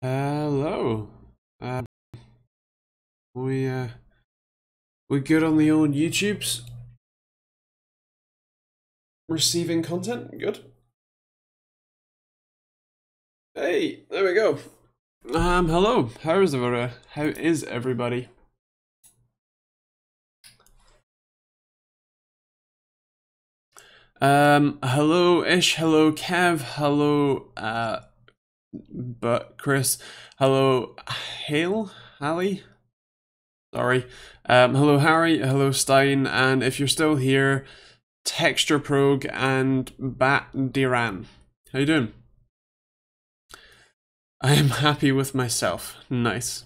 Hello. Uh, we good on the old YouTubes? Receiving content? Good. Hey, there we go. Hello. How is everybody? How is everybody? Hello Ish, hello Kev, hello but Chris, hello Hallie? Sorry. Hello Harry, hello Stein, and if you're still here, Texture Prog and Bat Diran. How you doing? I am happy with myself. Nice.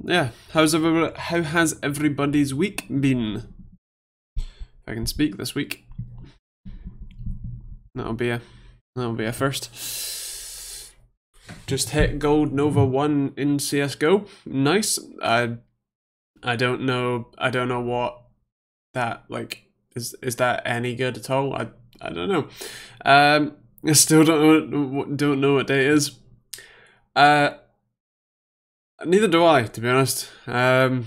Yeah, how has everybody's week been? If I can speak this week. That'll be a first. Just hit Gold Nova 1 in CS:GO. Nice. I don't know what that like is that any good at all? I don't know. I still don't know what day it is. Neither do I, to be honest. But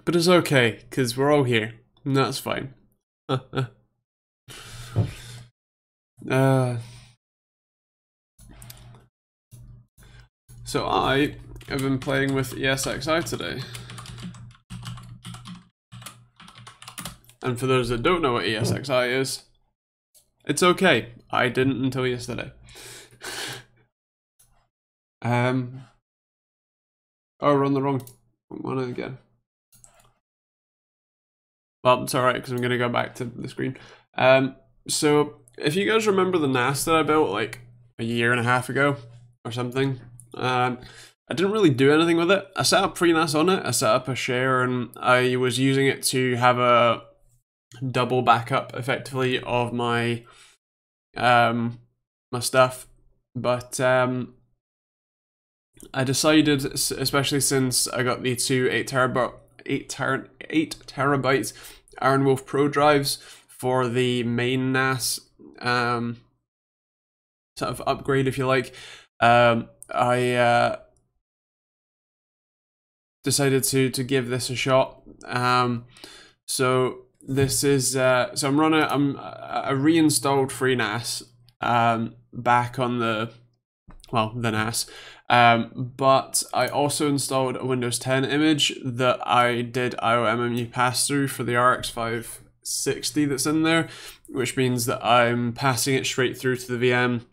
it's okay because we're all here, and that's fine. So I have been playing with ESXi today. And for those that don't know what ESXi is, it's okay. I didn't until yesterday. Oh, we're on the wrong one again. Well, it's alright because I'm going to go back to the screen. So if you guys remember the NAS that I built like a year and a half ago or something, I didn't really do anything with it. I set up FreeNAS on it, I set up a share, and I was using it to have a double backup effectively of my my stuff. But I decided, especially since I got the two 8 terabyte Iron Wolf Pro drives for the main NAS sort of upgrade, if you like, I decided to give this a shot. So this is so I reinstalled FreeNAS back on the NAS. But I also installed a Windows 10 image that I did IOMMU pass-through for the RX 560 that's in there, which means that I'm passing it straight through to the VM,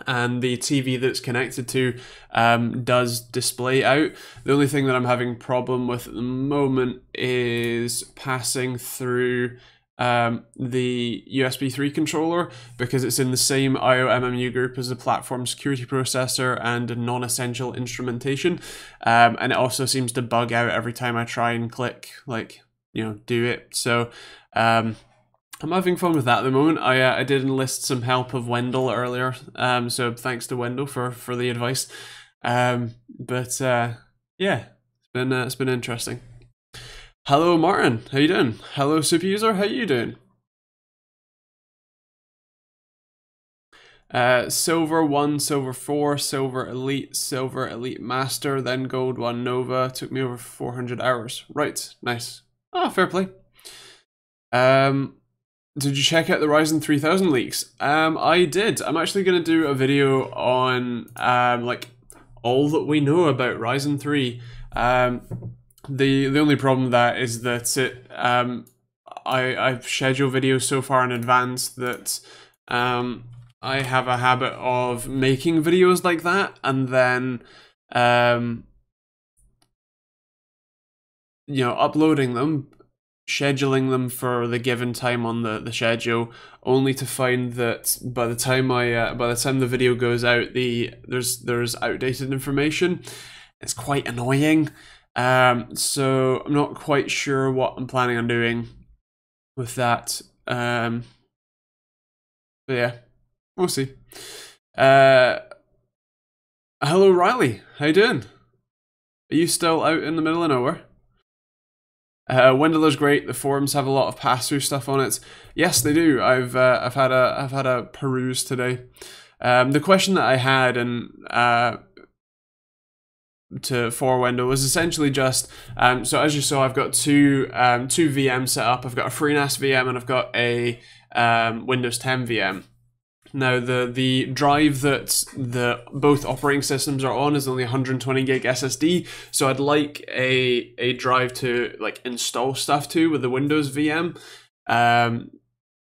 and the TV that's connected to does display out. The only thing that I'm having problem with at the moment is passing through the USB 3 controller, because it's in the same IOMMU group as the platform security processor and non-essential instrumentation, and it also seems to bug out every time I try and click, like, do it. So I'm having fun with that at the moment. I did enlist some help of Wendell earlier, so thanks to Wendell for the advice. But yeah, it's been interesting. Hello Martin, how you doing? Hello Super User, how you doing? Silver 1, Silver 4, Silver Elite Master, then Gold 1 Nova. Took me over 400 hours. Right, nice. Ah, fair play. Did you check out the Ryzen 3000 leaks? I did. I'm actually going to do a video on like all that we know about Ryzen 3. The only problem with that is that I've scheduled videos so far in advance that I have a habit of making videos like that and then uploading them, scheduling them for the given time on the schedule, only to find that by the time the video goes out, there's outdated information. It's quite annoying. So I'm not quite sure what I'm planning on doing with that. But yeah, we'll see. Hello Riley, how you doing? Are you still out in the middle of nowhere? Wendell is great. The forums have a lot of pass-through stuff on it. Yes, they do. I've had a peruse today. The question that I had for Windows was essentially just so as you saw, I've got two VMs set up. I've got a FreeNAS VM and I've got a Windows 10 VM. Now the drive that both operating systems are on is only 120 gig SSD, so I'd like a drive to like install stuff to with the Windows VM.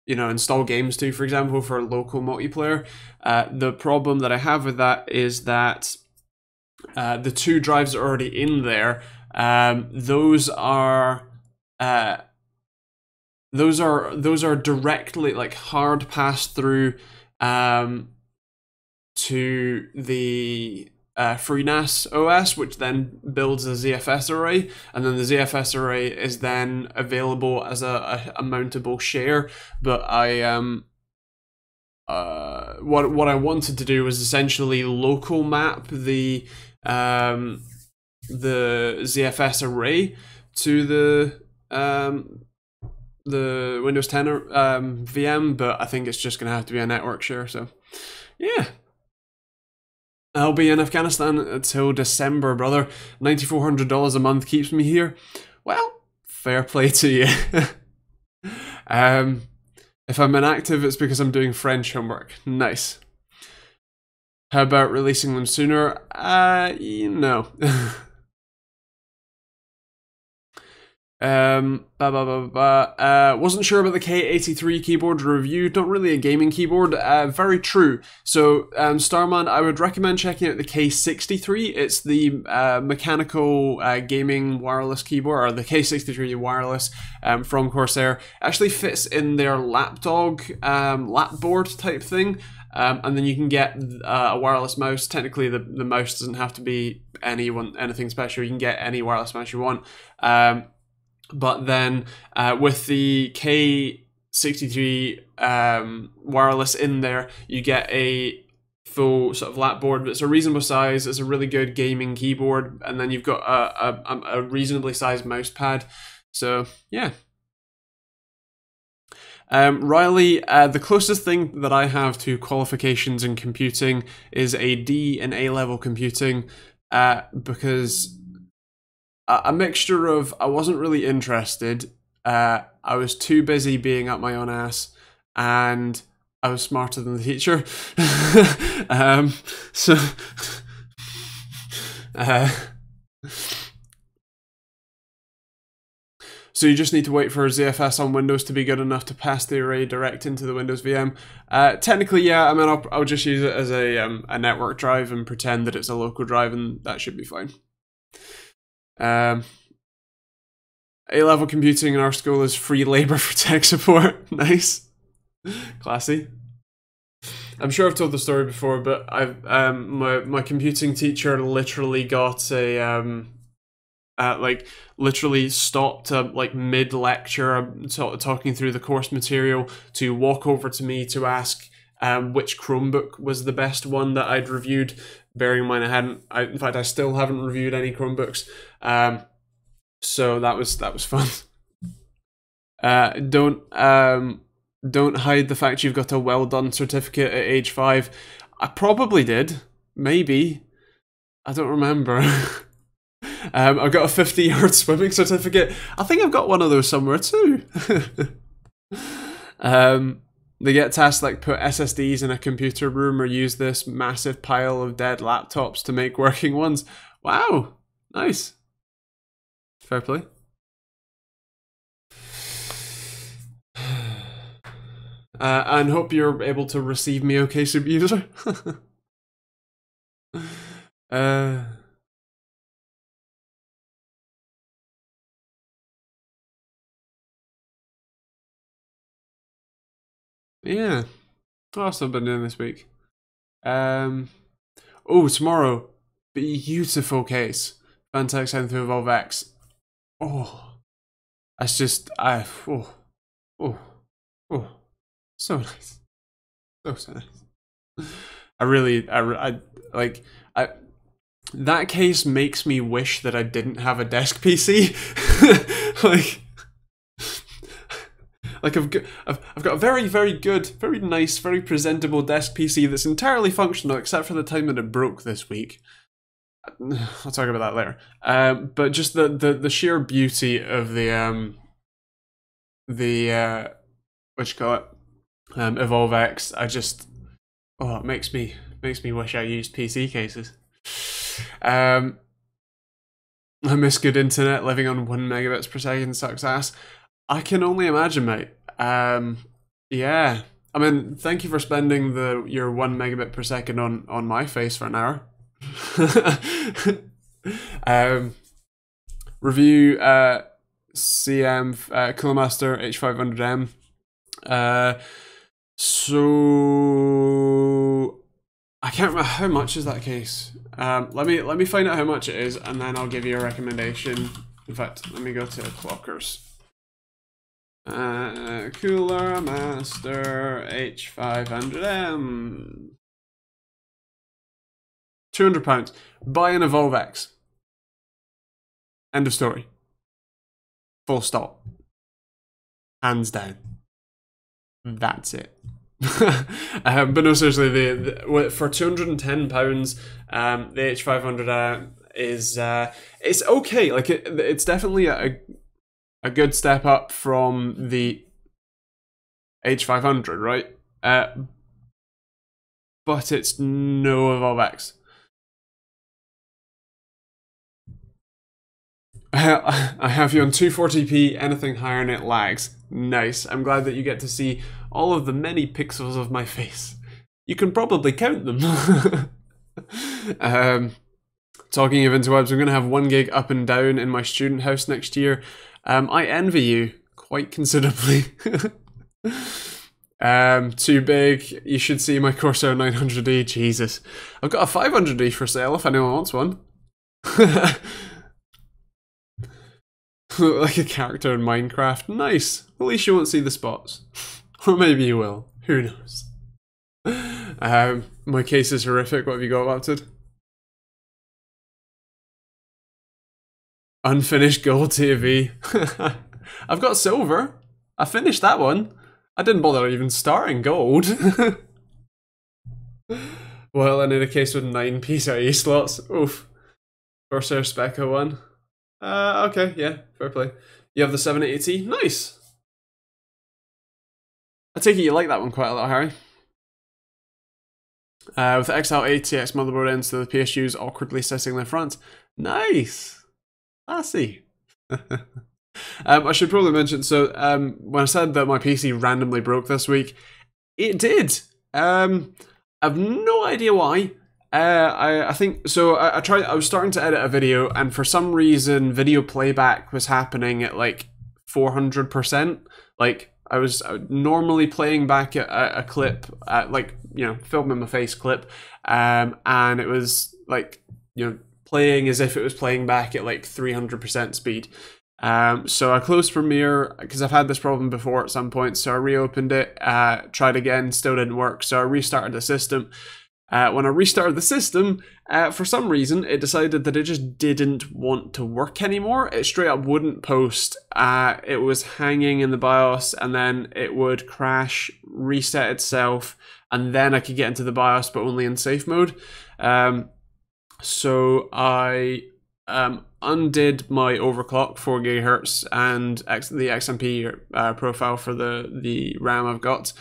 You know, install games to, for example, for local multiplayer. The problem that I have with that is that the two drives are already in there. Those are directly like hard pass through to the FreeNAS OS, which then builds a ZFS array, and then the ZFS array is then available as a mountable share. But what I wanted to do was essentially local map the ZFS array to the Windows 10 VM, but I think it's just gonna have to be a network share. So yeah, I'll be in Afghanistan until December, brother. $9,400 a month keeps me here. Well, fair play to you. If I'm inactive, it's because I'm doing French homework. Nice. How about releasing them sooner? No. Wasn't sure about the K83 keyboard review. Not really a gaming keyboard. Very true. So, Starman, I would recommend checking out the K63. It's the mechanical gaming wireless keyboard, or the K63 wireless from Corsair. Actually fits in their lapdog lapboard type thing. And then you can get a wireless mouse. Technically, the mouse doesn't have to be anything special. You can get any wireless mouse you want. But then with the K63 wireless in there, you get a full sort of lapboard. It's a reasonable size. It's a really good gaming keyboard, and then you've got a reasonably sized mouse pad. So yeah. Riley, the closest thing that I have to qualifications in computing is a D in A-level computing, because a mixture of I wasn't really interested, I was too busy being up my own ass, and I was smarter than the teacher. So you just need to wait for ZFS on Windows to be good enough to pass the array direct into the Windows VM. Technically, yeah. I mean, I'll just use it as a network drive and pretend that it's a local drive, and that should be fine. A-level computing in our school is free labor for tech support. Nice, classy. I'm sure I've told the story before, but my computing teacher literally got a like literally stopped like mid-lecture talking through the course material to walk over to me to ask which Chromebook was the best one that I'd reviewed, bearing in mind in fact I still haven't reviewed any Chromebooks. So that was fun. Don't hide the fact you've got a well done certificate at age 5. I probably did, maybe, I don't remember. I've got a 50-yard swimming certificate. I think I've got one of those somewhere too. They get tasks like put SSDs in a computer room or use this massive pile of dead laptops to make working ones. Wow, nice. Fair play. And hope you're able to receive me okay, super user. Yeah. What else have I been doing this week? Oh, tomorrow. Beautiful case. Vantex 73 Evolve X. Oh. That's just, so nice. So nice. That case makes me wish that I didn't have a desk PC. Like, Like I've got a very, very good, very nice, very presentable desk PC that's entirely functional except for the time that it broke this week. I'll talk about that later. But just the sheer beauty of the what you call it, Evolve X. It makes me wish I used PC cases. I miss good internet. Living on 1 megabits per second sucks ass. I can only imagine, mate. Yeah. I mean, thank you for spending your 1 megabit per second on my face for an hour. Review CM Coolmaster H500M. So I can't remember how much is that case. Let me find out how much it is, and then I'll give you a recommendation. In fact, let me go to Clockers. Cooler Master H500M. £200. Buy an Evolve X. End of story. Full stop. Hands down. That's it. But no, seriously, for £210, the H500 is it's okay. Like it's definitely a good step up from the H500, right? But it's no Evolve X. I have you on 240p, anything higher and it lags. Nice. I'm glad that you get to see all of the many pixels of my face. You can probably count them. Talking of interwebs, I'm going to have 1 gig up and down in my student house next year. I envy you quite considerably. Too big. You should see my Corsair 900D. Jesus. I've got a 500D for sale if anyone wants one. Like a character in Minecraft. Nice. At least you won't see the spots. Or maybe you will. Who knows? My case is horrific. What have you got, Wapted? Unfinished gold TV. I've got silver. I finished that one. I didn't bother even starting gold. Well, I need a case with 9 PCIe slots. Oof. Corsair Specca one. Okay, yeah, fair play. You have the 780T? Nice! I take it you like that one quite a lot, Harry. With the XL ATX motherboard ends to the PSUs awkwardly sitting in the front. Nice! Classy. I should probably mention, so when I said that my PC randomly broke this week, it did. I have no idea why. I think so. I was starting to edit a video, and for some reason, video playback was happening at like 400%. Like I was normally playing back a clip, like filming my face clip, and it was like playing as if it was playing back at like 300% speed. So I closed Premiere because I've had this problem before at some point. So I reopened it, tried again, still didn't work. So I restarted the system. When I restarted the system, for some reason, it decided that it just didn't want to work anymore. It straight up wouldn't post. It was hanging in the BIOS, and then it would crash, reset itself, and then I could get into the BIOS, but only in safe mode. So I undid my overclock 4 gigahertz and the XMP profile for the RAM I've got.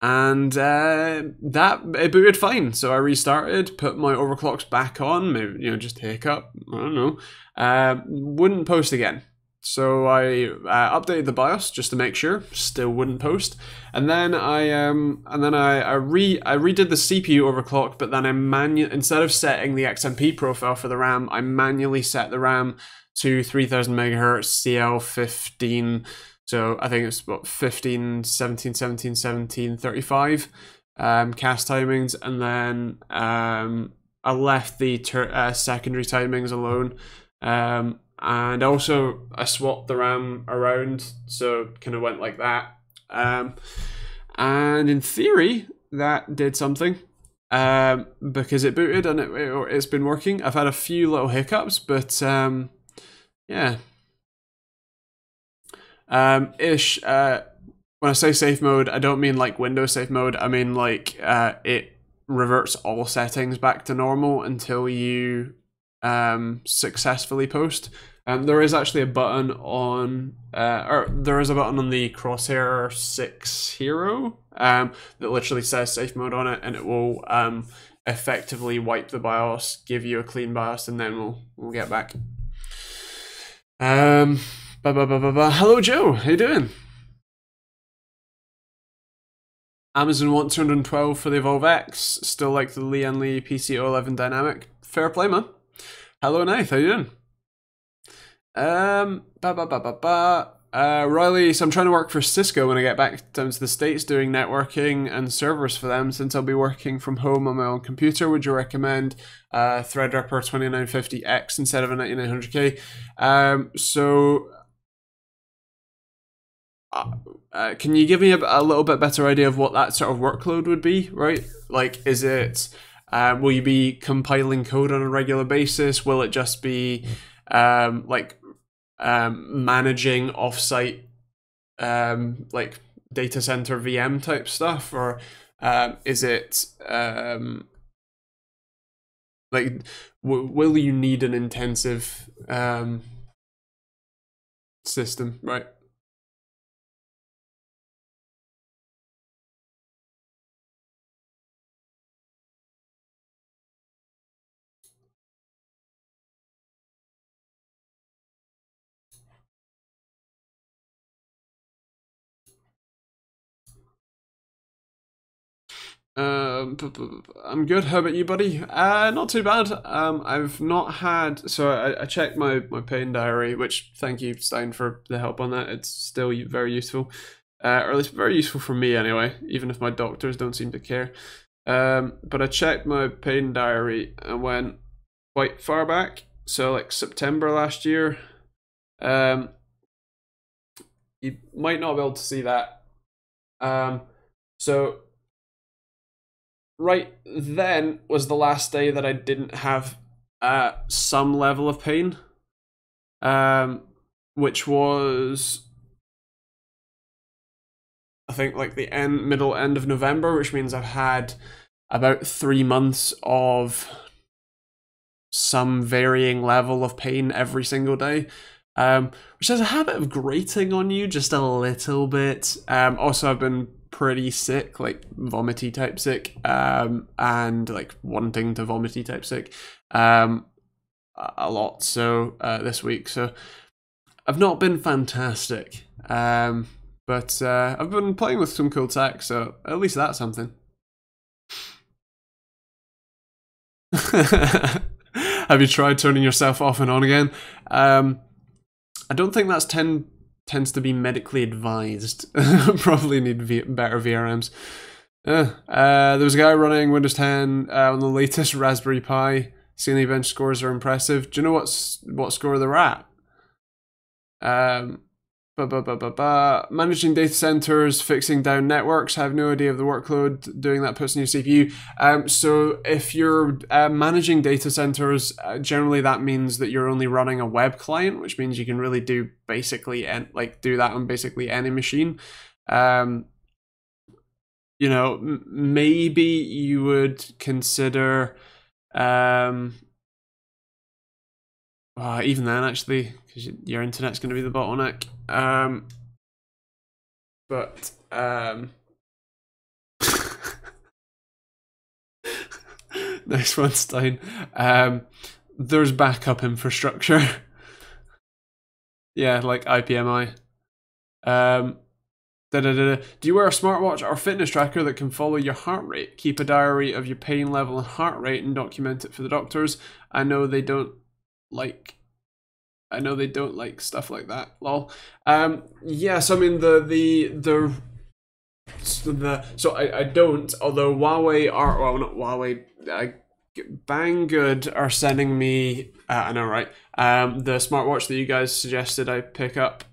And it booted fine, so I restarted, put my overclocks back on, maybe just hiccup, I don't know. Wouldn't post again, so I updated the BIOS just to make sure, still wouldn't post, and then I redid the CPU overclock, but then instead of setting the XMP profile for the RAM, I manually set the RAM to 3000 megahertz CL15. So I think it's what 15, 17, 17, 17, 35 cast timings, and then I left the secondary timings alone, and also I swapped the RAM around, so kind of went like that, and in theory that did something, because it booted and it's been working. I've had a few little hiccups, but yeah. when I say safe mode, I don't mean like Windows safe mode. I mean like it reverts all settings back to normal until you successfully post. There is actually a button on, or there is a button on the Crosshair 6 Hero that literally says safe mode on it, and it will effectively wipe the BIOS, give you a clean BIOS, and then we'll get back. Hello Joe, how you doing? Amazon want 212 for the Evolve X. Still like the Lian Li PC011 Dynamic. Fair play, man. Hello Knife, how you doing? Riley, so I'm trying to work for Cisco when I get back down to the States, doing networking and servers for them. Since I'll be working from home on my own computer, would you recommend Threadripper 2950X instead of a 9900K? Can you give me a little bit better idea of what that sort of workload would be, right? Like, is it, will you be compiling code on a regular basis? Will it just be managing offsite like data center VM type stuff, or is it like will you need an intensive system, right? I'm good. How about you, buddy? Not too bad. I've not had. So I checked my pain diary, which thank you, Stein, for the help on that. It's still very useful, or at least very useful for me anyway. Even if my doctors don't seem to care. But I checked my pain diary and went quite far back. So like September last year. You might not be able to see that. So. Right then was the last day that I didn't have some level of pain, which was, I think, like the middle end of November, which means I've had about 3 months of some varying level of pain every single day, which has a habit of grating on you just a little bit. Also, I've been pretty sick, like vomity type sick, and like wanting to vomity type sick a lot, so this week, so I've not been fantastic, but I've been playing with some cool tech, so at least that's something. Have you tried turning yourself off and on again? I don't think that's tends to be medically advised. Probably need better VRMs. There was a guy running Windows 10 on the latest Raspberry Pi. Cinebench scores are impressive. Do you know what score they're at? Managing data centers, fixing down networks. I have no idea of the workload doing that puts in your CPU. So if you're managing data centers, generally that means that you're only running a web client, which means you can really do basically do that on basically any machine. You know, maybe you would consider even then, actually, because your internet's going to be the bottleneck. Nice one, Stein. There's backup infrastructure. Yeah, like IPMI. Do you wear a smartwatch or fitness tracker that can follow your heart rate? Keep a diary of your pain level and heart rate and document it for the doctors. I know they don't like stuff like that. Lol. Yes, I mean so I don't. Although Huawei are, well, not Huawei. Banggood are sending me. I know, right? The smartwatch that you guys suggested I pick up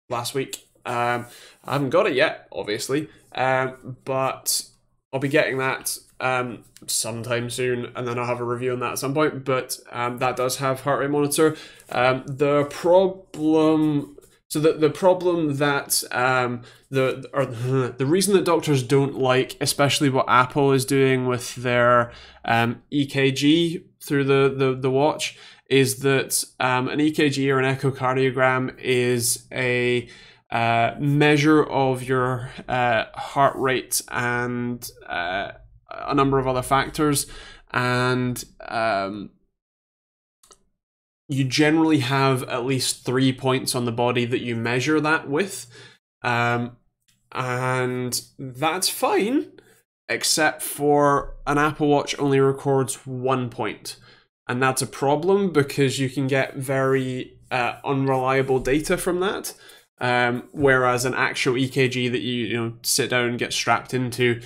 last week. I haven't got it yet, obviously, but I'll be getting that sometime soon, and then I'll have a review on that at some point. But that does have heart rate monitor. The problem, So the problem that the reason that doctors don't like, especially what Apple is doing with their EKG through the watch, is that an EKG or an echocardiogram is a measure of your heart rate and a number of other factors, and you generally have at least 3 points on the body that you measure that with, and that's fine, except for an Apple Watch only records 1 point, and that's a problem because you can get very unreliable data from that. Whereas an actual EKG that you sit down and get strapped into,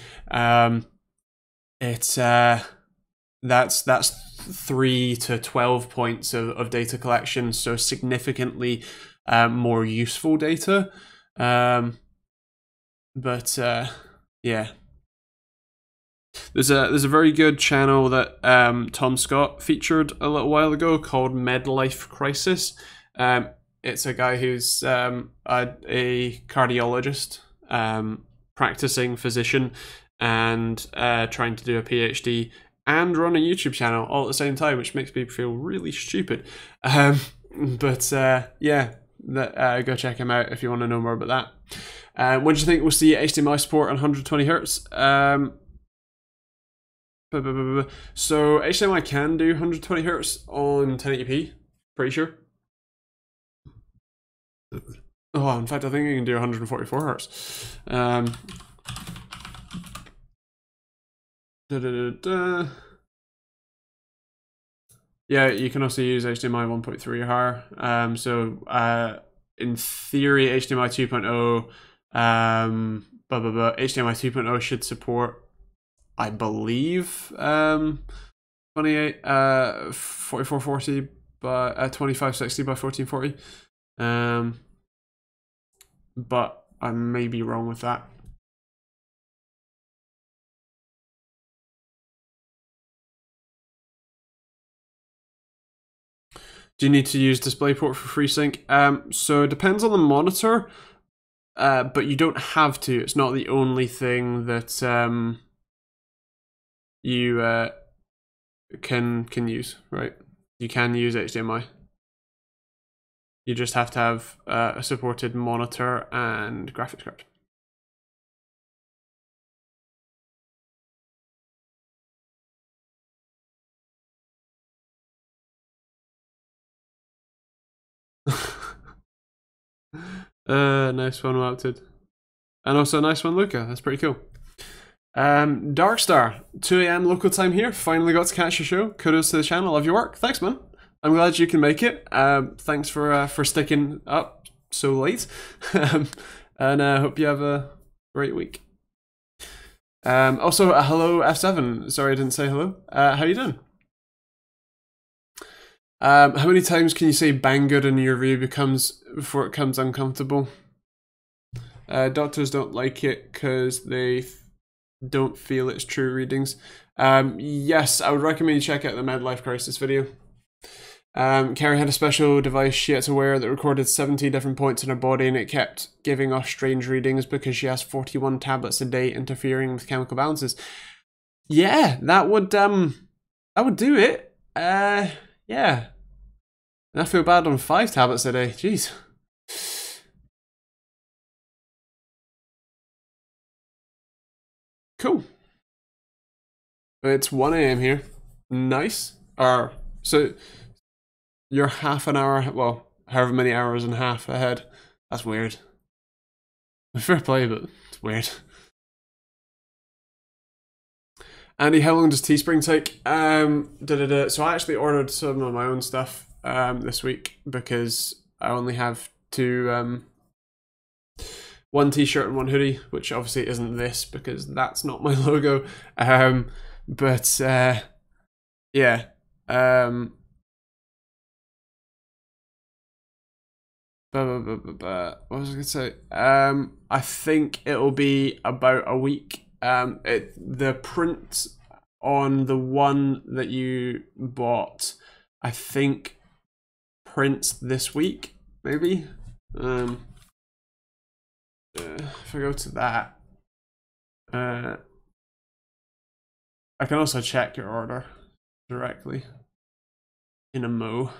that's 3 to 12 points of data collection, so significantly more useful data. Yeah, there's a very good channel that Tom Scott featured a little while ago called Midlife Crisis. It's a guy who's a cardiologist, practicing physician, and trying to do a PhD and run a YouTube channel all at the same time, which makes me feel really stupid. Yeah, go check him out if you want to know more about that. When do you think we'll see HDMI support on 120 Hz? So HDMI can do 120 Hz on 1080p, pretty sure. Oh, in fact, I think you can do 144 Hz. Yeah, you can also use HDMI 1.3 or higher. In theory, HDMI 2.0, HDMI 2.0 should support, I believe, 4440 by 2560 by 1440. But I may be wrong with that. Do you need to use DisplayPort for FreeSync? So it depends on the monitor, but you don't have to. It's not the only thing that you can use, right? You can use HDMI. You just have to have a supported monitor and graphics card. Nice one, Wapted. And also a nice one, Luca. That's pretty cool. Darkstar, 2 AM local time here. Finally got to catch your show. Kudos to the channel. Love your work. Thanks, man. I'm glad you can make it. Thanks for sticking up so late. And I hope you have a great week. Also, hello F7. Sorry I didn't say hello. How you doing? How many times can you say bang good in your review before it becomes uncomfortable? Doctors don't like it because they don't feel it's true readings. Yes, I would recommend you check out the Midlife Crisis video. Carrie had a special device she had to wear that recorded 70 different points in her body, and it kept giving off strange readings because she has 41 tablets a day interfering with chemical balances. Yeah, that would do it. Yeah. I feel bad on 5 tablets a day. Jeez. Cool. It's 1 AM here. Nice. So you're half an hour, well, however many hours and a half ahead. That's weird. Fair play, but it's weird. Andy, how long does Teespring take? So I actually ordered some of my own stuff this week because I only have one t-shirt and one hoodie, which obviously isn't this because that's not my logo. Yeah. What was I gonna say? I think it'll be about a week. The print on the one that you bought, I think, prints this week, maybe. If I go to that, I can also check your order directly in a Mo.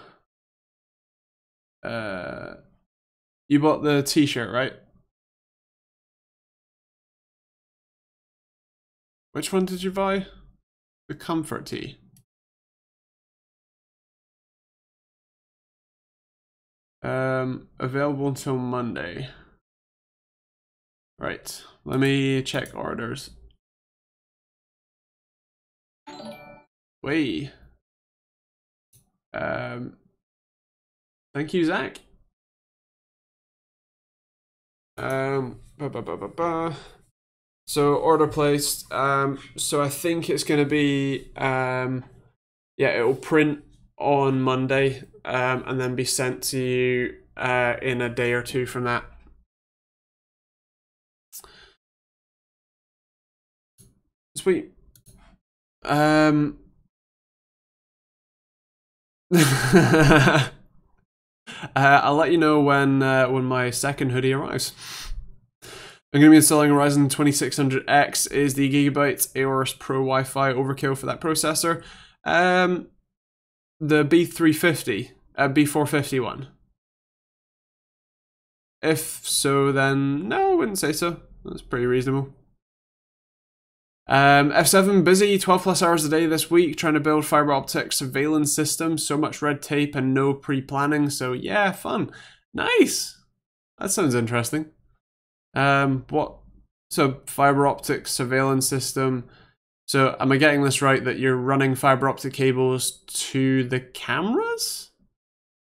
You bought the t-shirt, right? Which one did you buy? The comfort tee. Available until Monday. Right, let me check orders. Wait. Thank you, Zach. So order placed. So I think it's gonna be yeah, it will print on Monday, and then be sent to you in a day or two from that. Sweet. I'll let you know when my second hoodie arrives. I'm going to be installing a Ryzen 2600X. Is the Gigabyte Aorus Pro Wi-Fi overkill for that processor? The B350, B450 one. If so, then no, I wouldn't say so. That's pretty reasonable. F7 busy 12 plus hours a day this week trying to build fiber optic surveillance systems. So much red tape and no pre-planning. So yeah, fun. Nice. That sounds interesting. So fiber optic surveillance system. So am I getting this right that you're running fiber optic cables to the cameras?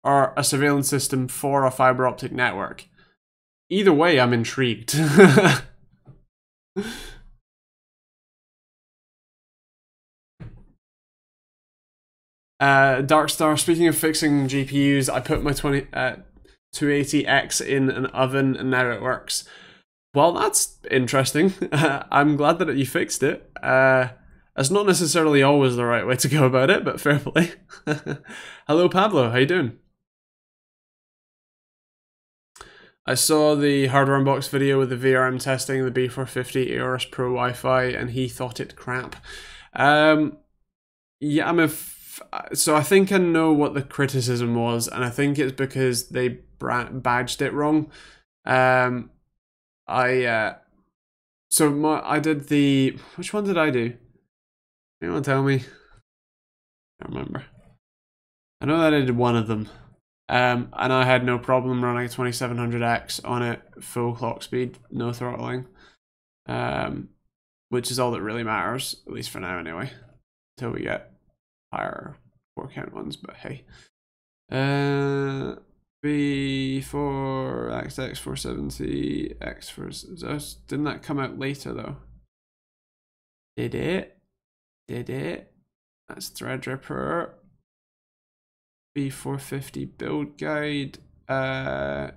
Or a surveillance system for a fiber optic network? Either way, I'm intrigued. Darkstar, speaking of fixing GPUs, I put my 280X in an oven and now it works. Well, that's interesting. I'm glad that you fixed it. That's not necessarily always the right way to go about it, but fair play. Hello, Pablo. How you doing? I saw the hardware unbox video with the VRM testing the B450 Aorus Pro Wi-Fi, and he thought it crap. Yeah, so I think I know what the criticism was, and I think it's because they badged it wrong. I did the, which one did I do? Anyone tell me? I don't remember. I know that I did one of them. And I had no problem running a 2700X on it, full clock speed, no throttling. Which is all that really matters, at least for now anyway. Until we get higher core count ones, but hey. B4, XX470, X4, didn't that come out later though? Did it? That's Threadripper. B450 build guide. Aorus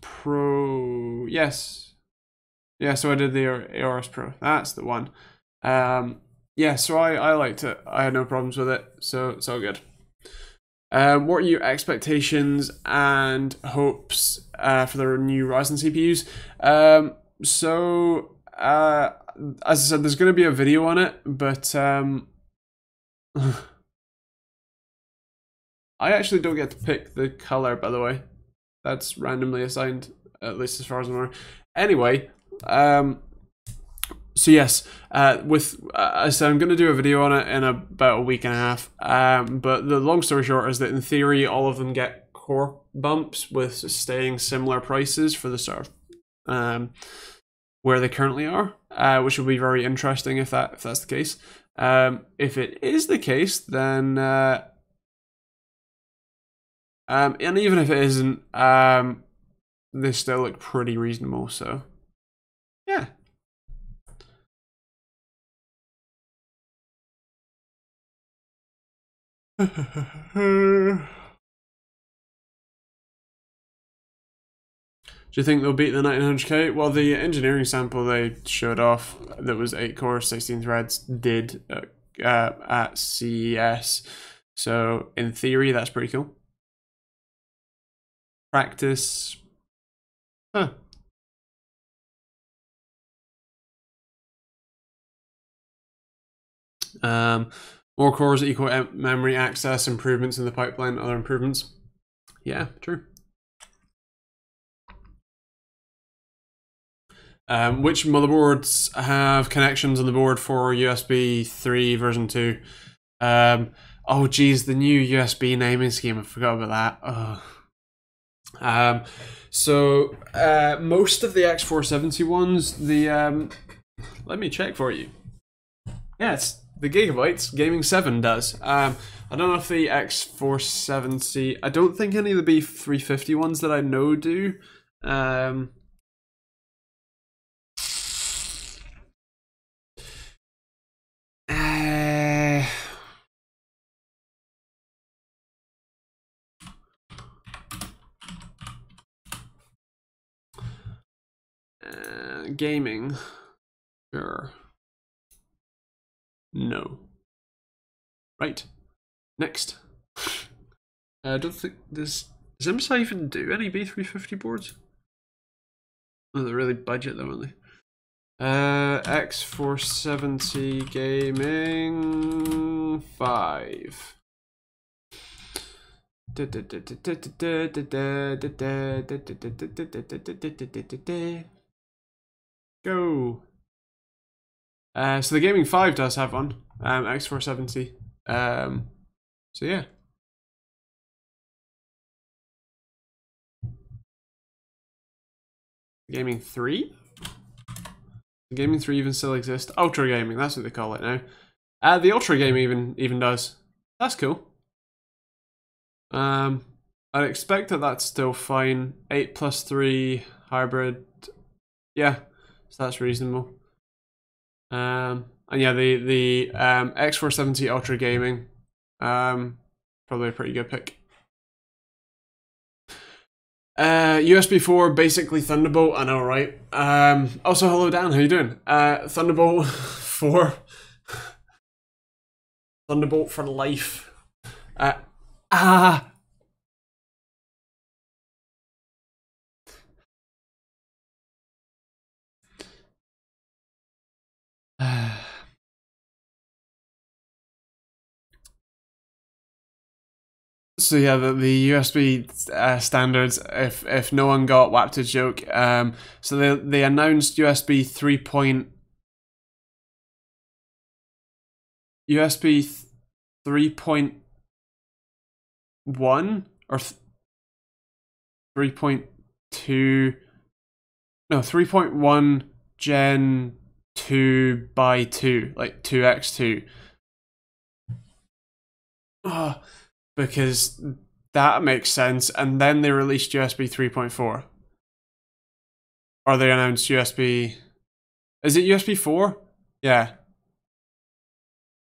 Pro, yes. Yeah, so I did the Aorus Pro, that's the one. Yeah, so I liked it. I had no problems with it, so it's all good. What are your expectations and hopes for the new Ryzen CPUs? As I said, there's going to be a video on it, but I actually don't get to pick the color, by the way. That's randomly assigned, at least as far as I'm aware. Anyway, so yes, as I said, I'm going to do a video on it in about a week and a half. But the long story short is that in theory, all of them get core bumps with staying similar prices for the sort of where they currently are, which will be very interesting if that's the case. If it is the case, then and even if it isn't, they still look pretty reasonable. So yeah. Do you think they'll beat the 1900K? Well, the engineering sample they showed off that was 8 cores, 16 threads did at CES. So in theory, that's pretty cool. practice. Huh. More cores equal memory access, improvements in the pipeline, other improvements. Yeah, true. Which motherboards have connections on the board for USB 3 version 2? Oh geez, the new USB naming scheme, I forgot about that. So most of the X470 ones, let me check for you. Yes, the Gigabytes Gaming 7 does. I don't know if the X470, I don't think any of the B350 ones that I know do. Gaming. Sure. No. Right. Next. I don't think does MSI even do any B350 boards? Oh, they're really budget though, aren't they? X470 Gaming 5. Go. So the Gaming 5 does have one. X470. So yeah. Gaming 3? The Gaming 3 even still exists. Ultra Gaming, that's what they call it now. The Ultra Gaming even does. That's cool. I'd expect that that's still fine. 8+3 hybrid. Yeah, so that's reasonable. And yeah, the X470 Ultra Gaming, probably a pretty good pick. USB 4, basically Thunderbolt. I know, right? Also, hello Dan, how you doing? Thunderbolt 4, Thunderbolt for life. So yeah, the USB standards. If no one got Wapta's joke, so they announced USB 3.1 or 3.2. No, 3.1 Gen 2 by 2, like 2x2. Oh, because that makes sense. And then they released USB 3.4. Or they announced USB... Is it USB 4? Yeah.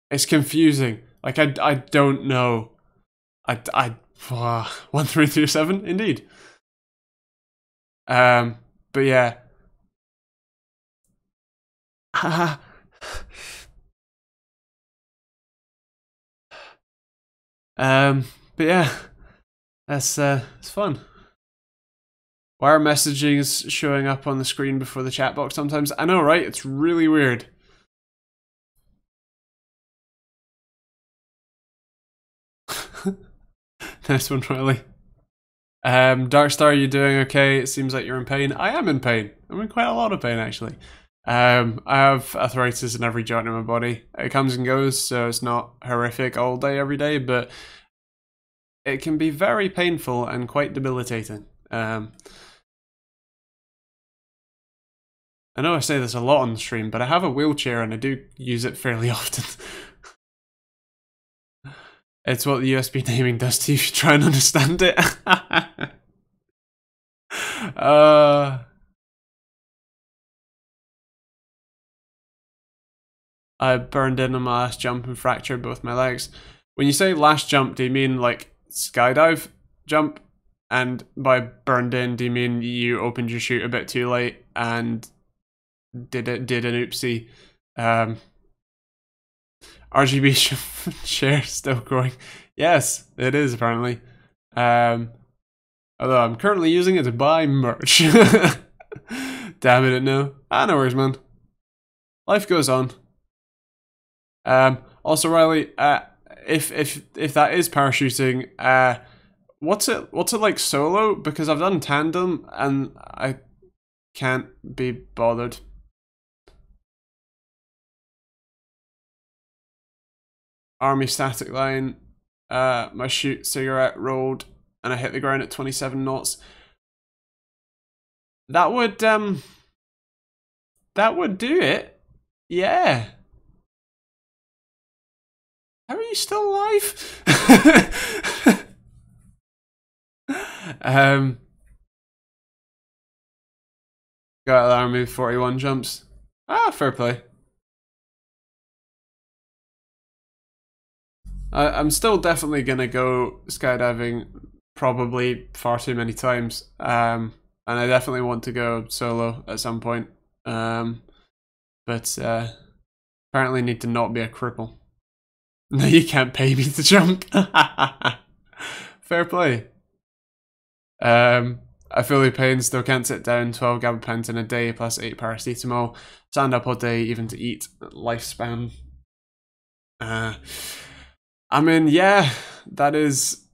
It's confusing. Like, I don't know. 1337, indeed. But yeah. But yeah, that's it's fun. Why are messages showing up on the screen before the chat box sometimes? I know, right? It's really weird. Nice one, Riley. Darkstar, are you doing okay? It seems like you're in pain. I am in pain. I'm in quite a lot of pain, actually. I have arthritis in every joint in my body. It comes and goes, so it's not horrific all day, every day, but it can be very painful and quite debilitating. I know I say this a lot on the stream, but I have a wheelchair and I do use it fairly often. It's what the USB naming does to you if you try and understand it. I burned in on my last jump and fractured both my legs. When you say last jump, do you mean like skydive jump? And by burned in, do you mean you opened your chute a bit too late and did an oopsie? RGB share still growing. Yes, it is apparently. Although I'm currently using it to buy merch. Damn it, no. Ah, no worries, man. Life goes on. Also, Riley, if that is parachuting, what's it like solo? Because I've done tandem and I can't be bothered. Army static line. My shoot cigarette rolled and I hit the ground at 27 knots. That would do it. Yeah. How are you still alive? Got alarm move 41 jumps. Ah, fair play. I'm still definitely gonna go skydiving probably far too many times. And I definitely want to go solo at some point. But apparently need to not be a cripple. No, you can't pay me to jump. Fair play. I fully pain, still can't sit down, 12 gabapentin a day plus 8 paracetamol. Stand up all day even to eat. Lifespan. I mean, yeah, that is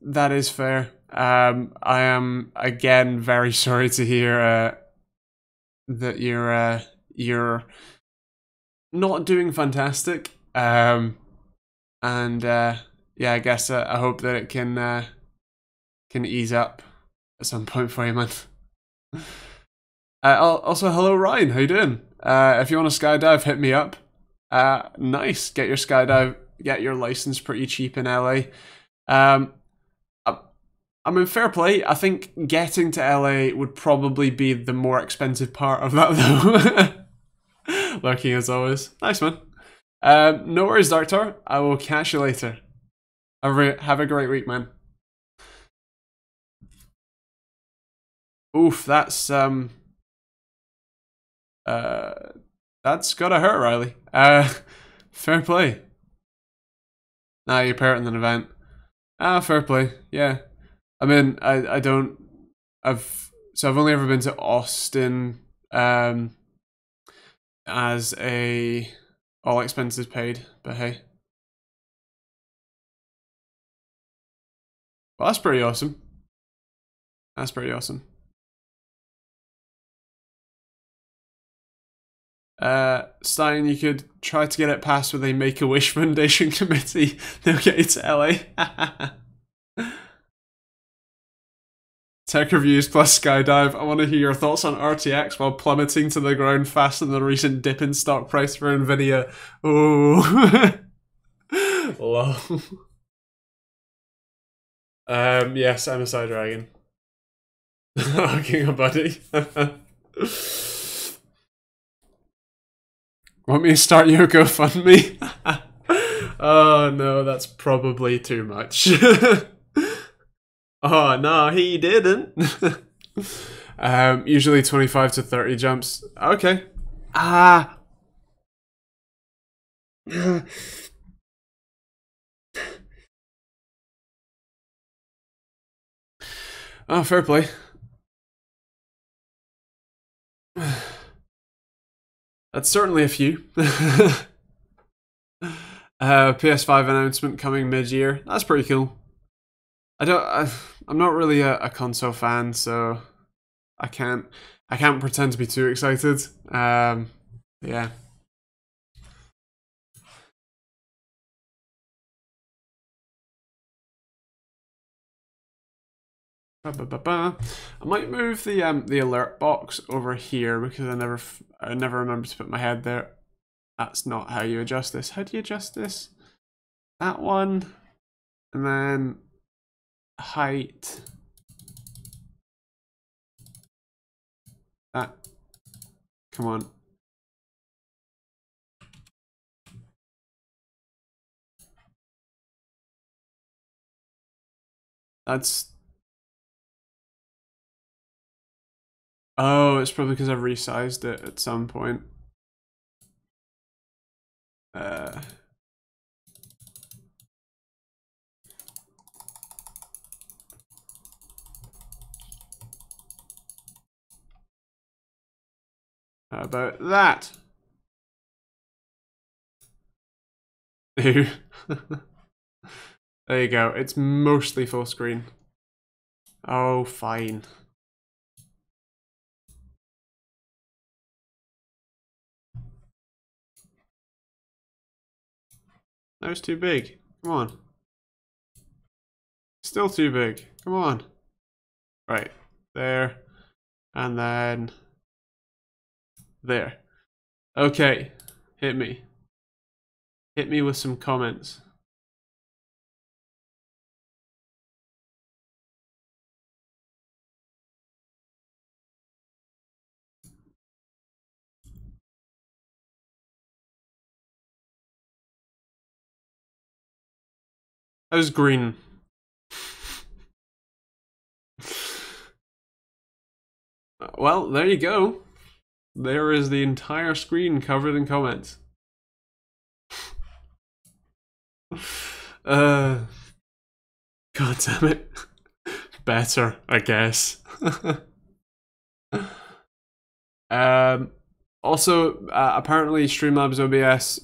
fair. I am again very sorry to hear that you're not doing fantastic. And yeah, I guess I hope that it can ease up at some point for you, man. Also, hello Ryan, how you doing? If you want to skydive, hit me up. Nice, get your license pretty cheap in LA. I mean, fair play. I think getting to LA would probably be the more expensive part of that, though. Lurking as always. Nice, man. No worries, Doctor. I will catch you later. Have a great week, man. Oof, that's gotta hurt, Riley. Fair play. Nah, you're parroting an event. Ah, fair play. Yeah. I mean, I've only ever been to Austin as a all expenses paid, but hey. Well, that's pretty awesome. That's pretty awesome. Stein, you could try to get it passed with a Make-A-Wish Foundation committee. They'll get you to LA. Tech reviews plus skydive. I want to hear your thoughts on RTX while plummeting to the ground faster than the recent dip in stock price for Nvidia. Oh. Lol. Yes, I'm a side dragon. King of buddy. Want me to start your GoFundMe? Oh no, that's probably too much. Oh no, he didn't. Usually 25 to 30 jumps. Okay. Ah. Oh, fair play. That's certainly a few. PS5 announcement coming mid-year. That's pretty cool. I'm not really a console fan, so I can't pretend to be too excited. Yeah. I might move the alert box over here because I never remember to put my head there. That's not how you adjust this. How do you adjust this? That one, and then height. That. Come on. That's. Oh, it's probably because I've resized it at some point. How about that? Ew. There you go. It's mostly full screen. Oh, fine. That was too big. Come on. Still too big. Come on. Right. There. And then... there. Okay. Hit me. Hit me with some comments. That was green. Well, there you go. There is the entire screen covered in comments. God damn it. Better, I guess. Also, apparently Streamlabs OBS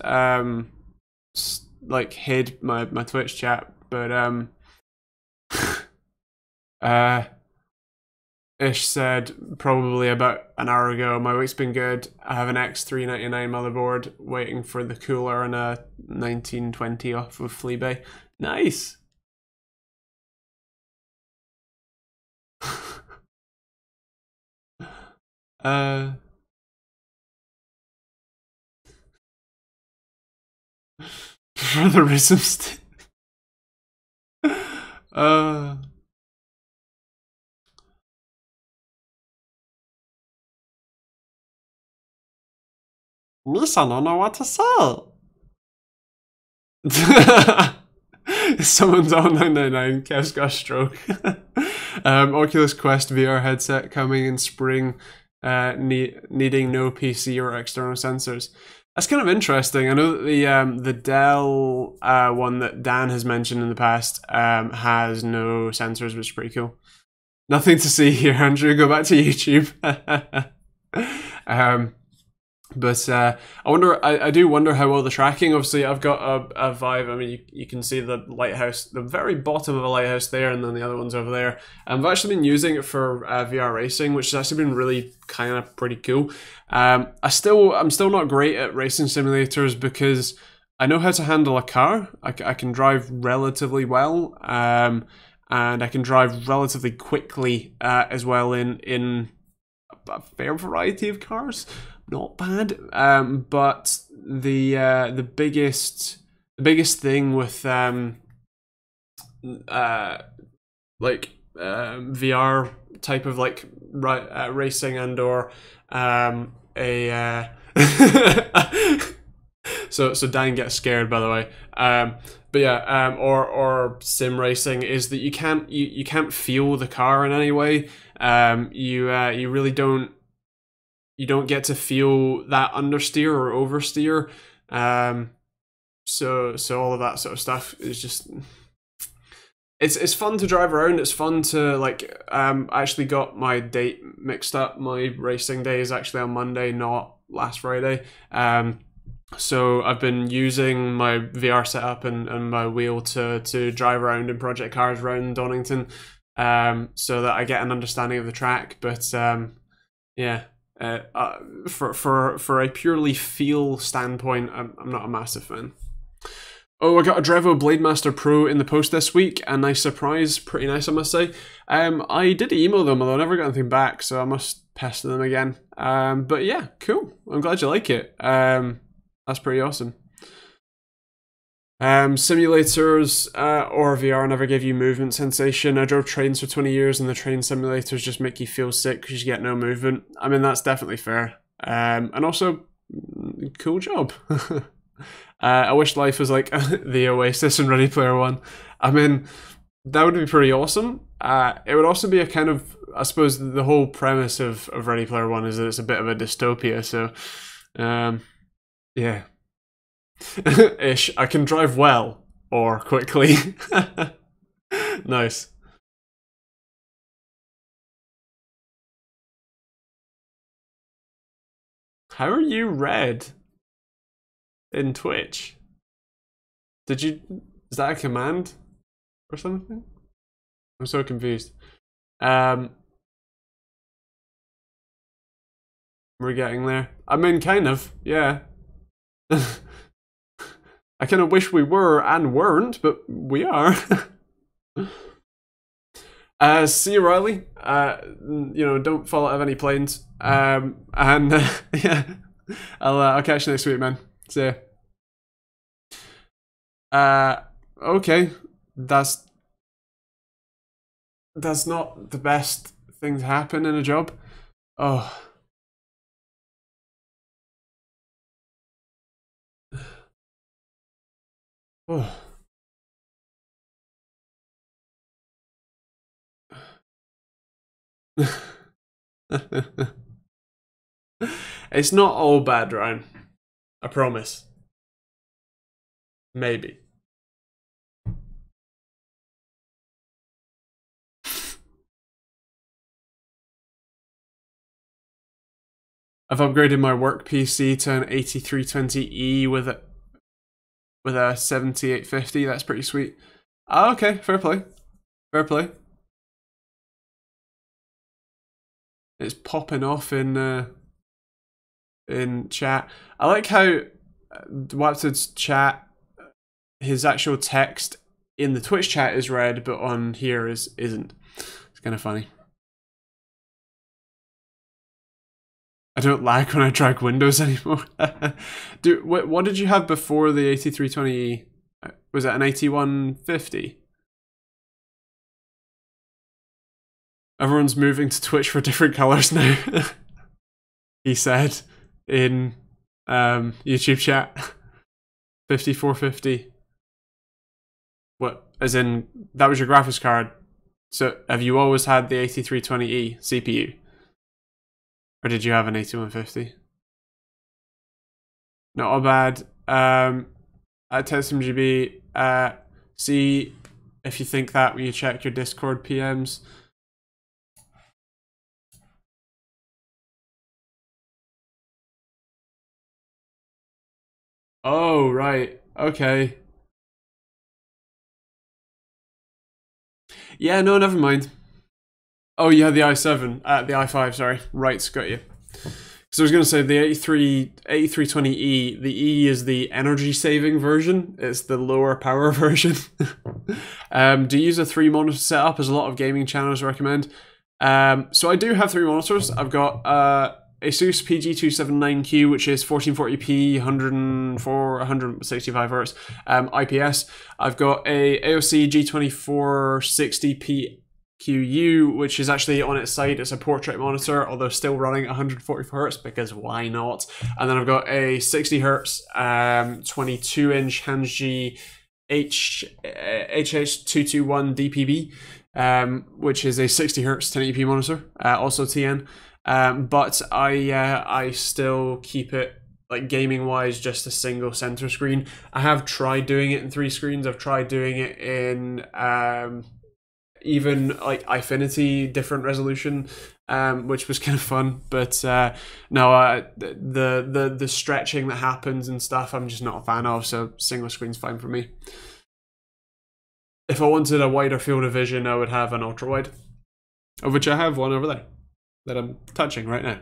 like hid my Twitch chat, but Ish said probably about an hour ago, my week's been good. I have an X399 motherboard waiting for the cooler and a 1920 off of Fleabay. Nice. For the rhythm stick. Miss, I don't know what to say. Someone's on 999. Kev's got a stroke. Oculus Quest VR headset coming in spring, needing no PC or external sensors. That's kind of interesting. I know that the Dell one that Dan has mentioned in the past has no sensors, which is pretty cool. Nothing to see here, Andrew. Go back to YouTube. But I do wonder how well the tracking. Obviously, I've got a Vive. I mean, you can see the lighthouse, the very bottom of a lighthouse there, and then the other one's over there. I've actually been using it for VR racing, which has actually been really kind of pretty cool. I'm still not great at racing simulators because I know how to handle a car. I can drive relatively well, and I can drive relatively quickly as well in a fair variety of cars. Not bad, but the biggest thing with VR type of like racing and or so Dan gets scared, by the way, but yeah, or sim racing is that you can't feel the car in any way. You really don't. You don't get to feel that understeer or oversteer. So all of that sort of stuff is just it's fun to drive around. It's fun to like I actually got my date mixed up. My racing day is actually on Monday, not last Friday. So I've been using my VR setup and my wheel to drive around in project cars around Donington, so that I get an understanding of the track. But yeah. For a purely feel standpoint, I'm not a massive fan. Oh, I got a Drevo Blademaster Pro in the post this week. A nice surprise, pretty nice, I must say. I did email them, although I never got anything back, so I must pester them again. But yeah, cool. I'm glad you like it. That's pretty awesome. Simulators or VR never give you movement sensation. I drove trains for 20 years and the train simulators just make you feel sick because you get no movement. I mean, that's definitely fair. And also, cool job. I wish life was like the Oasis and Ready Player One. I mean, that would be pretty awesome. It would also be a kind of, I suppose, the whole premise of Ready Player One is that it's a bit of a dystopia. So, yeah. Ish, I can drive well or quickly. Nice. How are you red in Twitch? Did you... Is that a command or something? I'm so confused. We're getting there. I mean, kind of, yeah. I kind of wish we were and weren't, but we are. See you, Riley. You know, don't fall out of any planes. And yeah, I'll catch you next week, man. See ya. Okay, that's not the best thing to happen in a job. Oh. Oh. It's not all bad, Ryan. I promise. Maybe. I've upgraded my work PC to an 8320E with a 7850. That's pretty sweet. Oh, okay, fair play. Fair play. It's popping off in chat. I like how Wapted's chat, his actual text in the Twitch chat is red, but on here isn't. It's kind of funny. I don't lag when I drag Windows anymore. Dude, what did you have before the 8320E? Was it an 8150? Everyone's moving to Twitch for different colors now. He said in YouTube chat. 5450. What? As in, that was your graphics card. So have you always had the 8320E CPU? Or did you have an 8150? Not all bad. At TechteamGB, see if you think that when you check your Discord PMs. Oh, right. Okay. Yeah, no, never mind. Oh, yeah, the i7. The i5, sorry. Right, got you. So I was going to say the 8320E, the E is the energy saving version. It's the lower power version. Do you use a 3-monitor setup, as a lot of gaming channels recommend? So I do have 3 monitors. I've got Asus PG279Q, which is 1440p, 165 Hz, IPS. I've got a AOC G2460p QU, which is actually on its side. It's a portrait monitor, although still running 144 Hz because why not? And then I've got a 60 Hz, 22-inch Hanji HH221 DPB, which is a 60 Hz 1080p monitor, also TN. But I still keep it, like, gaming wise, just a single center screen. I have tried doing it in 3 screens. I've tried doing it in even like Infinity different resolution, which was kind of fun. But no, the stretching that happens and stuff, I'm just not a fan of. So single screen's fine for me. If I wanted a wider field of vision, I would have an ultra wide, of which I have one over there that I'm touching right now.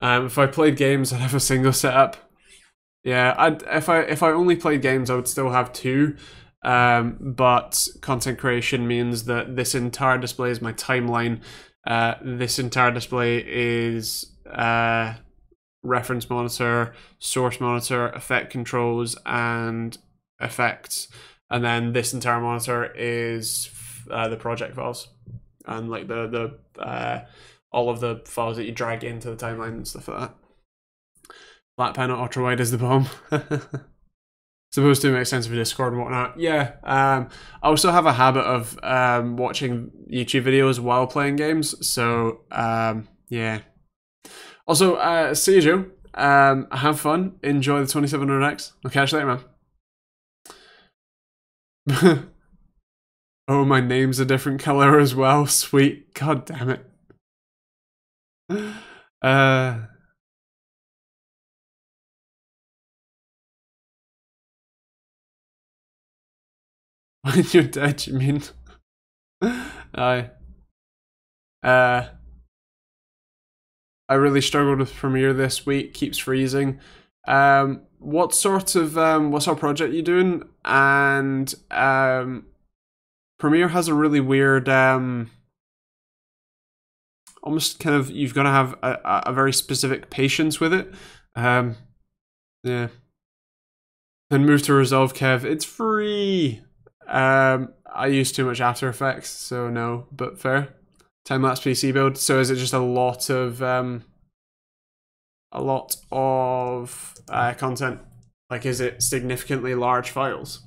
If I played games, I'd have a single setup. Yeah, if I only played games, I would still have 2. But content creation means that this entire display is my timeline. This entire display is reference monitor, source monitor, effect controls, and effects. And then this entire monitor is the project files, and like the all of the files that you drag into the timeline and stuff like that. Flat panel ultra wide is the bomb. Supposed to make sense for Discord and whatnot. Yeah. I also have a habit of watching YouTube videos while playing games. So yeah. Also, see you, Joe. Have fun. Enjoy the 2700X. I'll catch you later, man. Oh, my name's a different color as well. Sweet. God damn it. When you're dead, you mean? Aye. I really struggled with Premiere this week. Keeps freezing. What sort of project you doing? And Premiere has a really weird almost kind of, you've got to have a very specific patience with it. Yeah. Then move to Resolve, Kev. It's free. I use too much After Effects, so no, but fair. Time-lapse PC build. So is it just a lot of content? Like, is it significantly large files?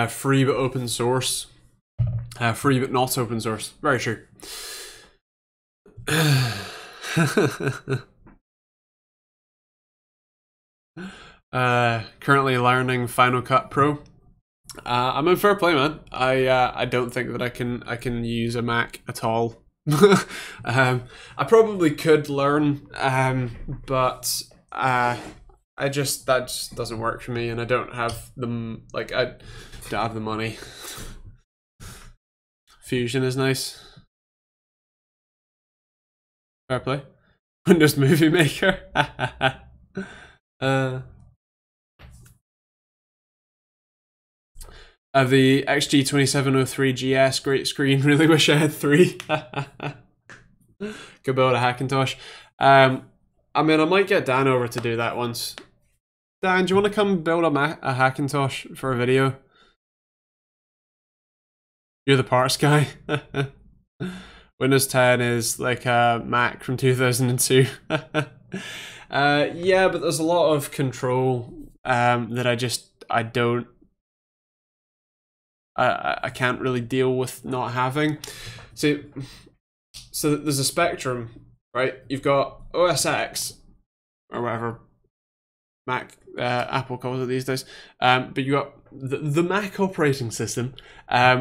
Free but open source. Free but not open source. Very true. Currently learning Final Cut Pro. I'm in fair play, man. I don't think that I can use a Mac at all. I probably could learn, but that just doesn't work for me, and I don't have the I don't have the money. Fusion is nice. Fair play. Windows Movie Maker. The XG2703GS, great screen. Really wish I had 3. Could build a Hackintosh. I mean, I might get Dan over to do that once. Dan, do you want to come build a Hackintosh for a video? You're the parts guy. Windows 10 is like a Mac from 2002. Yeah, but there's a lot of control that I can't really deal with not having. So there's a spectrum, right? You've got OS X, or whatever Apple calls it these days, but you got the Mac operating system,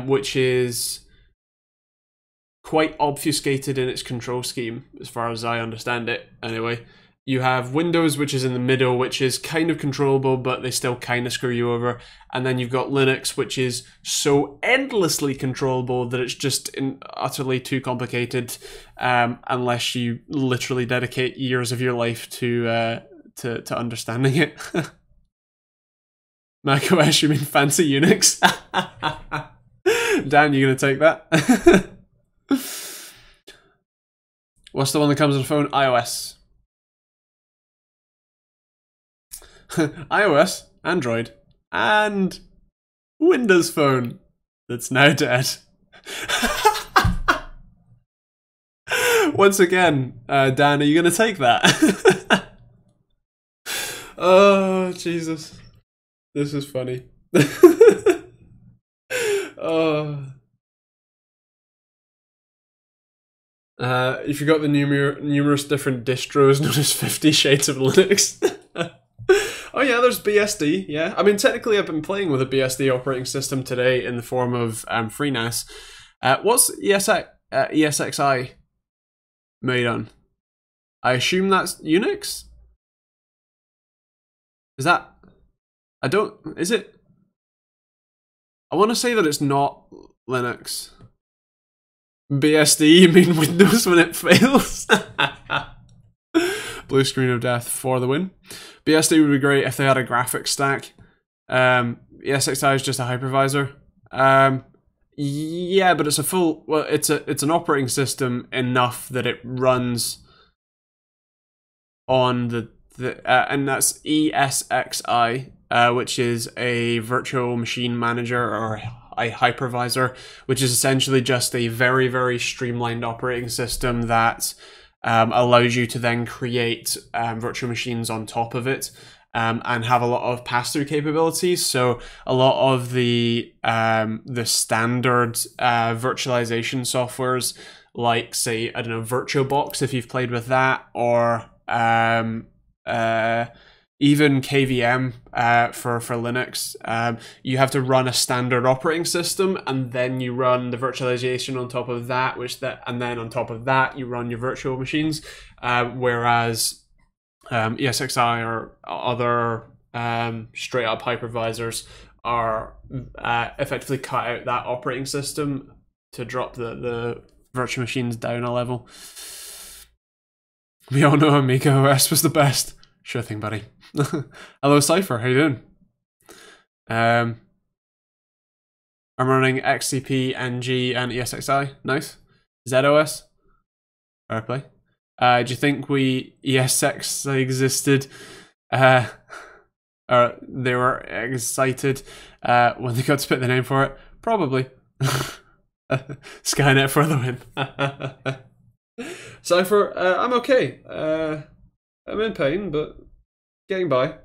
which is quite obfuscated in its control scheme, as far as I understand it, anyway. You have Windows, which is in the middle, which is kind of controllable, but they still kind of screw you over. And then you've got Linux, which is so endlessly controllable that it's just utterly too complicated, unless you literally dedicate years of your life to understanding it. Mac OS, you mean fancy Unix? Dan, you gonna take that? What's the one that comes on the phone? iOS. iOS, Android, and Windows Phone that's now dead. Once again, Dan, are you going to take that? Oh, Jesus. This is funny. Oh. You forgot the numerous different distros known as 50 Shades of Linux. Oh yeah, there's BSD, yeah. I mean, technically I've been playing with a BSD operating system today in the form of FreeNAS. What's ESXi made on? I assume that's Unix? Is that... is it? I want to say that it's not Linux. BSD, you mean Windows when it fails? Blue screen of death for the win. BSD would be great if they had a graphics stack. ESXi is just a hypervisor. Yeah, but it's a full... Well, it's an operating system enough that it runs on and that's ESXi, which is a virtual machine manager or a hypervisor, which is essentially just a very, very streamlined operating system that allows you to then create virtual machines on top of it and have a lot of pass-through capabilities. So a lot of the standard virtualization softwares, like say, I don't know, VirtualBox, if you've played with that, or even KVM for Linux, you have to run a standard operating system, and then you run the virtualization on top of that, and then on top of that you run your virtual machines. Whereas ESXi or other straight up hypervisors are effectively cut out that operating system to drop the virtual machines down a level. We all know Amiga OS was the best. Sure thing, buddy. Hello, Cypher. How you doing? I'm running XCP, NG, and ESXi. Nice. ZOS. Fair play. Do you think ESX existed? Or they were excited when they got to pick the name for it? Probably. Skynet for the win. Cypher, I'm okay. I'm in pain, but getting by.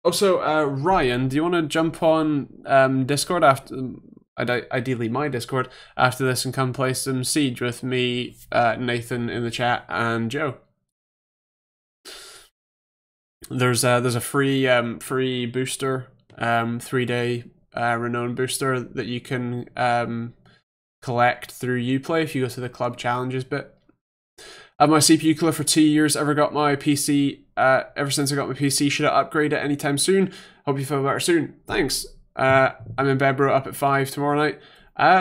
Also, Ryan, do you want to jump on Discord after, ideally my Discord, after this and come play some Siege with me, Nathan in the chat, and Joe? There's a free booster, 3-day renown booster that you can collect through Uplay if you go to the club challenges bit. I've my CPU cooler for 2 years. Ever got my PC? Ever since I got my PC, should I upgrade it anytime soon? Hope you feel better soon. Thanks. I'm in bed, bro. Up at 5 tomorrow night.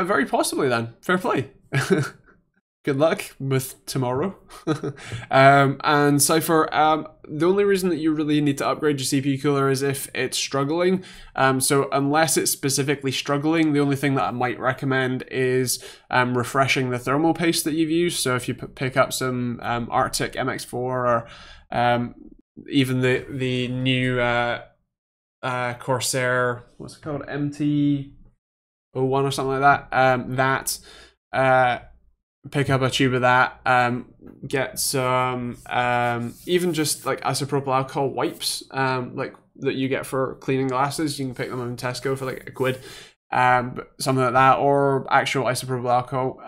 Very possibly then. Fair play. Good luck with tomorrow. And Cypher, the only reason that you really need to upgrade your CPU cooler is if it's struggling. So unless it's specifically struggling, the only thing that I might recommend is refreshing the thermal paste that you've used. So if you pick up some Arctic MX4 or even the new Corsair, what's it called, MT01 or something like that, pick up a tube of that, get some even just like isopropyl alcohol wipes, like that you get for cleaning glasses. You can pick them up in Tesco for like £1, something like that, or actual isopropyl alcohol.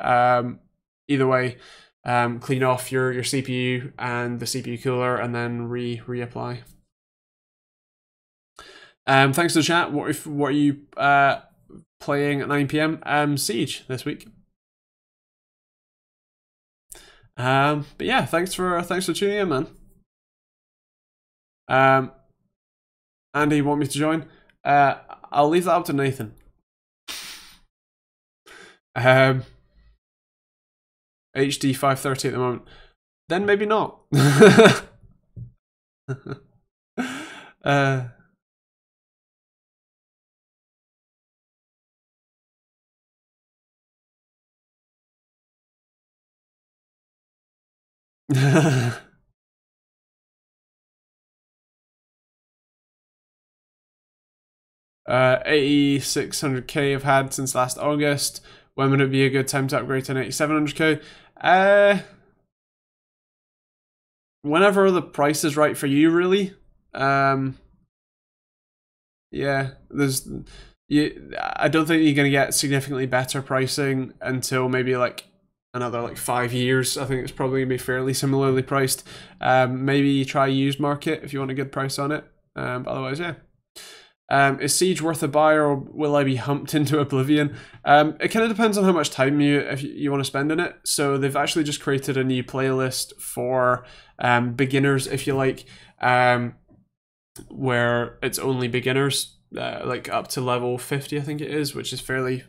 Either way, clean off your CPU and the CPU cooler and then reapply. Thanks to the chat. What are you playing at 9 PM? Siege this week. But yeah, thanks for tuning in, man. Andy, you want me to join? I'll leave that up to Nathan. HD 530 at the moment. Then maybe not. 8600K I've had since last August. When would it be a good time to upgrade to an 8700K? Whenever the price is right for you, really. Yeah, I don't think you're gonna get significantly better pricing until maybe like another like 5 years. I think it's probably gonna be fairly similarly priced. Maybe try used market if you want a good price on it. But otherwise, yeah. Is Siege worth a buy, or will I be humped into oblivion? It kind of depends on how much time if you want to spend in it. So they've actually just created a new playlist for beginners, if you like, where it's only beginners, like up to level 50, I think it is, which is fairly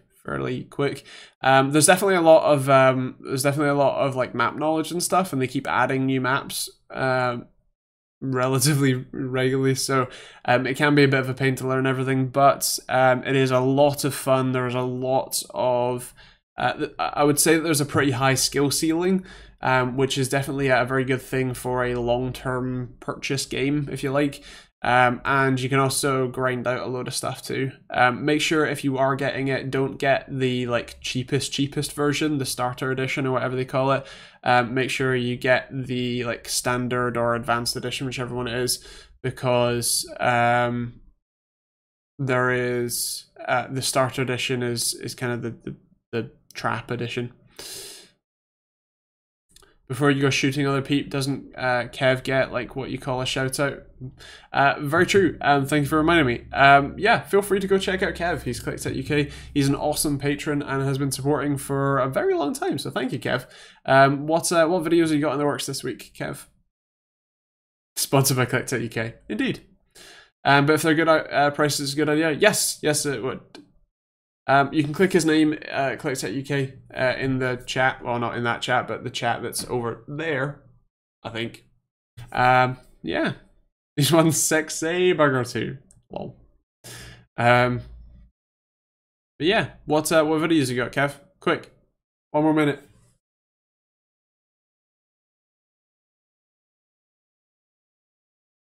quick. There's definitely a lot of like map knowledge and stuff, and they keep adding new maps relatively regularly, so it can be a bit of a pain to learn everything, but it is a lot of fun. There's a lot of I would say that there's a pretty high skill ceiling, which is definitely a very good thing for a long-term purchase game, if you like. And you can also grind out a load of stuff too. Make sure if you are getting it, don't get the like cheapest version, the starter edition or whatever they call it. Make sure you get the like standard or advanced edition, whichever one it is, because there is the starter edition is kind of the trap edition. before you go shooting other people, doesn't Kev get like what you call a shout out? Very true. Thank you for reminding me. Yeah, feel free to go check out Kev. He's TechteamGB. He's an awesome patron and has been supporting for a very long time. So thank you, Kev. What videos have you got in the works this week, Kev? Sponsored by TechteamGB. Indeed. But if they're good prices, is a good idea. Yes, it would. You can click his name, TechteamGB, in the chat. Well, not in that chat, but the chat that's over there, I think. Yeah. He's won 6 burger too. Lol. But yeah, what videos you got, Kev? Quick. 1 more minute.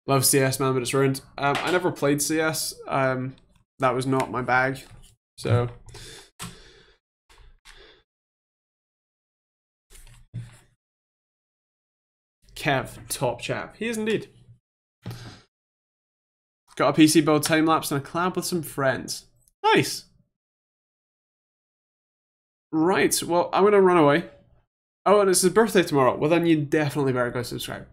Love CS, man, but it's ruined. I never played CS. That was not my bag. So Kev, top chap. He is indeed. Got a PC build time lapse and a collab with some friends. Nice. Right, well, I'm gonna run away. Oh, and it's his birthday tomorrow. Well, then you definitely better go subscribe.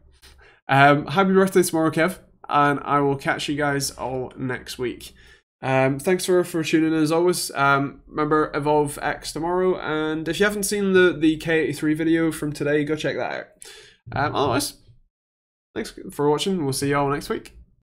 Happy birthday tomorrow, Kev, and I will catch you guys all next week. Thanks for tuning in as always. Remember Evolve X tomorrow, and if you haven't seen the K83 video from today, go check that out. Otherwise, thanks for watching. We'll see you all next week.